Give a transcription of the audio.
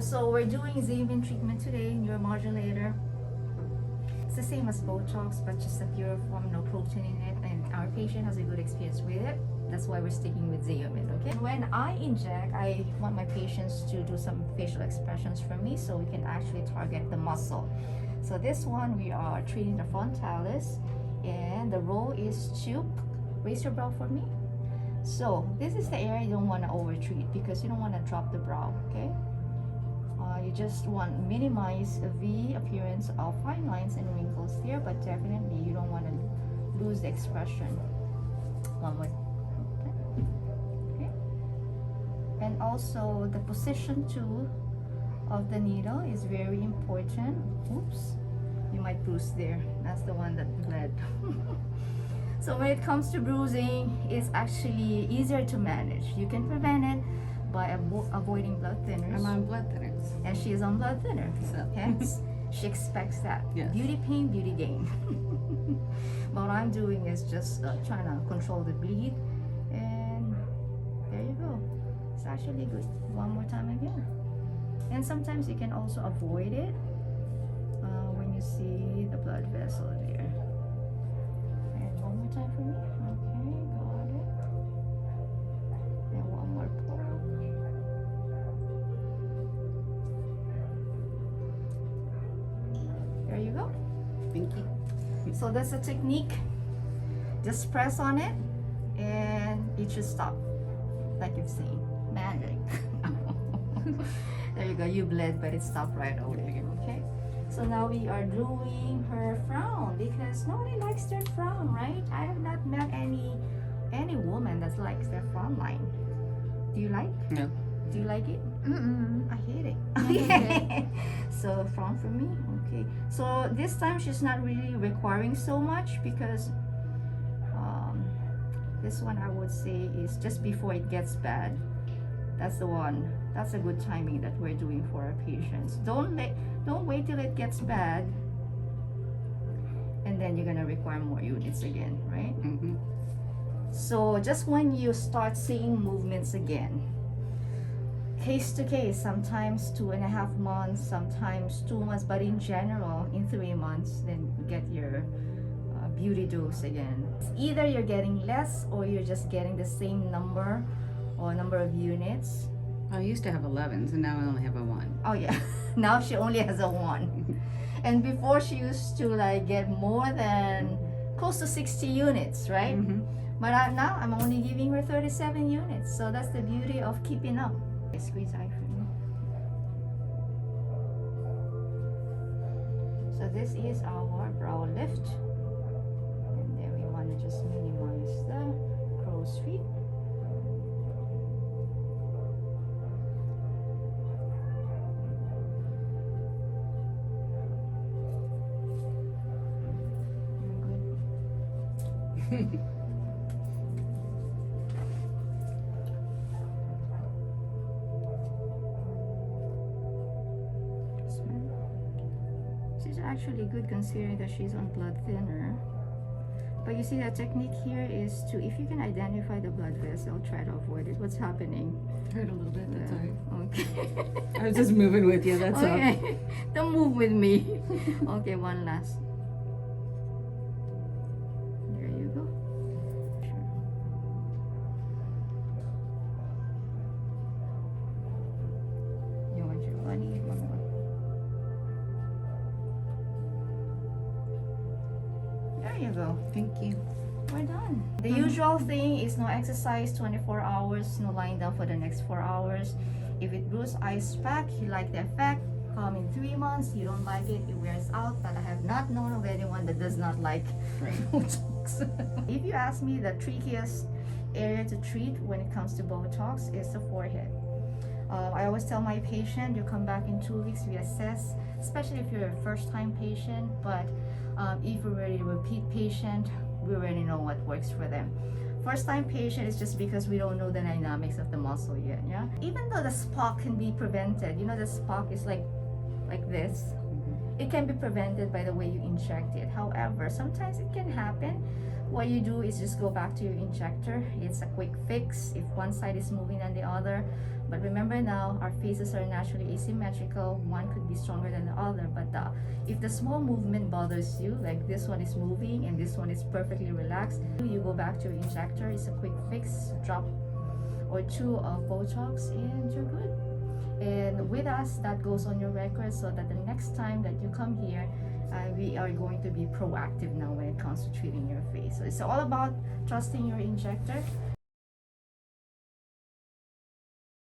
So we're doing Xeomin treatment today, neuromodulator. It's the same as Botox, but just a pure form, no protein in it, and our patient has a good experience with it. That's why we're sticking with Xeomin, okay? When I inject, I want my patients to do some facial expressions for me so we can actually target the muscle. So this one, we are treating the frontalis, and the role is to raise your brow for me. So this is the area you don't want to over-treat because you don't want to drop the brow, okay? You just want to minimize the appearance of fine lines and wrinkles there, but definitely you don't want to lose the expression. One more. Okay. And also the position too of the needle is very important. Oops, you might bruise there. That's the one that bled. So when it comes to bruising, it's actually easier to manage. You can prevent it by avoiding blood thinners. I'm on blood thinners. And she is on blood thinner. So. Hence, she expects that. Yes. Beauty pain, beauty gain. What I'm doing is just trying to control the bleed. And there you go. It's actually good. One more time again. And sometimes you can also avoid it when you see the blood vessel there. And one more time for me. Okay, got it. And one more poke. There you go. Thank you. So that's the technique. Just press on it and it should stop. Like you've seen. Magic. There you go. You bled, but it stopped right away. Okay. So now we are doing her frown because nobody likes their frown, right? I have not met any woman that likes their frown line. Do you like? No. Do you like it? I hate it. Okay. So frown for me. Okay. So this time she's not really requiring so much because this one I would say is just before it gets bad. That's the one. That's a good timing that we're doing for our patients. Don't wait till it gets bad and then you're gonna require more units again, right? Mm-hmm. So just when you start seeing movements again, case to case, sometimes 2.5 months, sometimes 2 months, but in general, in 3 months, then you get your beauty dose again. Either you're getting less or you're just getting the same number or number of units. I used to have 11s and now I only have a 1. Oh yeah, now she only has a 1. And before she used to like get more than close to 60 units, right? Mm-hmm. But now I'm only giving her 37 units. So that's the beauty of keeping up. Squeeze eye for me. So this is our brow lift. And then we want to just minimize the crow's feet. Good. She's actually good considering that she's on blood thinner. But you see the technique here is to, if you can identify the blood vessel, try to avoid it. What's happening? Hurt a little bit, that's all right. Okay. I was just moving with you, that's all. Okay. Don't move with me. Okay, one last. There you go. Sure. You want your bunny? One more. There you go. Thank you. We're done. The usual thing is no exercise 24 hours, no lying down for the next 4 hours. If it bruise ice pack, you like the effect, come in 3 months. You don't like it, it wears out. But I have not known of anyone that does not like Botox. If you ask me, the trickiest area to treat when it comes to Botox is the forehead. I always tell my patient, you come back in 2 weeks, we assess, especially if you're a first-time patient. But if you're already a repeat patient, we already know what works for them. First-time patient is just because we don't know the dynamics of the muscle yet. Yeah. Even though the spot can be prevented, you know, the spot is like this. it can be prevented by the way you inject it. However, sometimes it can happen. What you do is just go back to your injector. It's a quick fix if one side is moving than the other. But remember now, our faces are naturally asymmetrical. One could be stronger than the other. But if the small movement bothers you, like this one is moving and this one is perfectly relaxed, you go back to your injector. It's a quick fix, drop or two of Botox, and you're good. And with us, that goes on your record so that the next time that you come here, we are going to be proactive now when it comes to treating your face. So it's all about trusting your injector